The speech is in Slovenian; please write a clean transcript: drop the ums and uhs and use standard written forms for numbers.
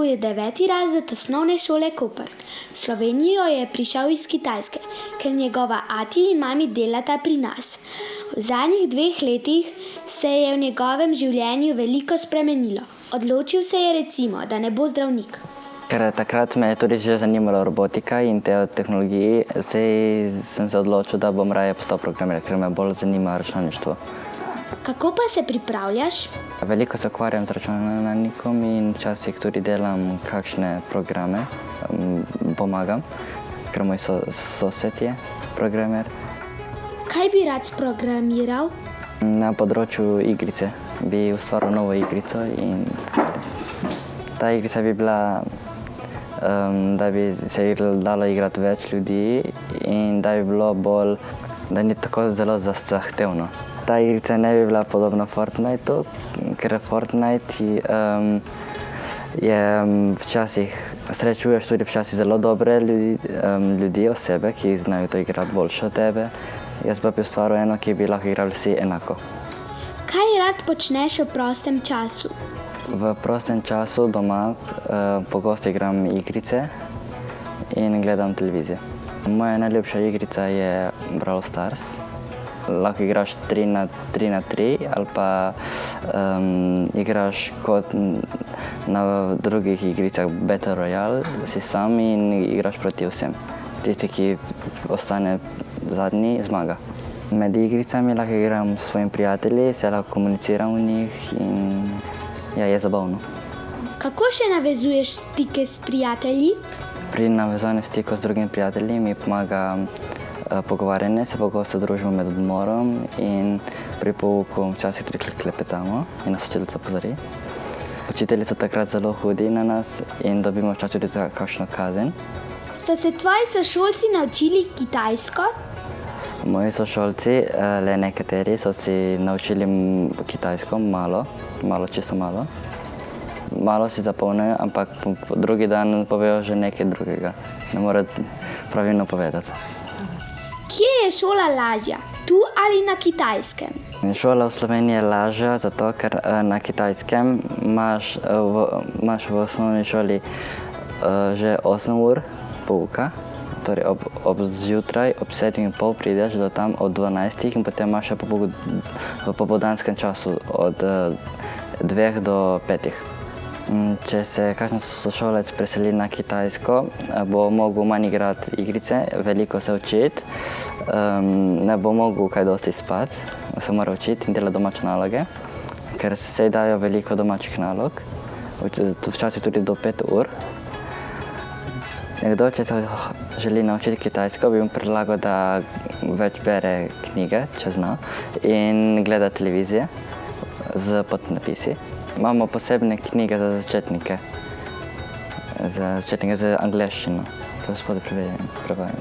obiskuje 9. razred osnovne šole Koper. V Slovenijo je prišel iz Kitajske, ker njegova ati in mami delata pri nas. V zadnjih 2 letih se je v njegovem življenju veliko spremenilo. Odločil se je recimo, da ne bo zdravnik. Ker takrat me je tudi že zanimala robotika in te tehnologije, zdaj sem se odločil, da bom raje postal programer, ker me bolj zanima računalništvo. Kako pa se pripravljaš? Veliko se ukvarjam z računalnikom in včasih tudi delam kakšne programe, pomagam, ker moj sosed je programer. Kaj bi rad sprogramiral? Na področju igrice bi ustvaril novo igrico in ta igrica bi bila, da bi se dalo igrati več ljudi in da bi bilo bolj, da ni tako zelo zahtevno. Ta igrica ne bi bila podobna Fortniteu, ker Fortnite je včasih, srečuješ tudi včasih zelo dobre ljudi, osebe, ki znajo to igrati boljše od tebe. Jaz pa bi ustvaril eno, ki bi lahko igrali vsi enako. Kaj rad počneš v prostem času? V prostem času doma pogosto igram igrice in gledam televizijo. Moja najljubša igrica je Brawl Stars. Lahko igraš 3x3 ali pa igraš kot na drugih igricah Battle Royale, si sam in igraš proti vsem. Tisti, ki ostane zadnji, zmaga. Med igricami lahko igram s svojimi prijatelji, se lahko komuniciram v njih in je zabavno. Kako še navezuješ stike s prijatelji? Pri navezovanju stikov z drugimi prijatelji mi pomaga pogovarjanje, se pogosto družimo med odmorom in pri pouku včasih tudi klepetamo in nas učiteljica opozori. Učitelji so takrat zelo hudi na nas in dobimo včasih tudi kakšno kazen. So se tvoji sošolci naučili kitajsko? Moji sošolci, le nekateri, so si naučili kitajsko, čisto malo. Malo si zapomnijo, ampak drugi dan povejo že nekaj drugega. Ne morejo pravilno povedati. Kje je šola lažja, tu ali na Kitajskem? Šola v Sloveniji je lažja, zato ker na Kitajskem imaš v osnovni šoli že 8 ur pouka. Torej zjutraj ob 7:30 prideš do tam od 12 in potem imaš še v popoldanskem času od 2 do 5. Če se kakšen sošolec preseli na Kitajsko, bo mogel manj igrati igrice, veliko se učiti, ne bo mogel kaj dosti spati, se mora učiti in delati domače naloge, ker se dajo veliko domačih nalog, včasih tudi do 5 ur. Nekdo, če se želi naučiti kitajsko, bi mu predlagal, da več bere knjige, če zna, in gleda televizije z podnapisi. Imamo posebne knjige za začetnike z angleščino, to spodaj prevajam.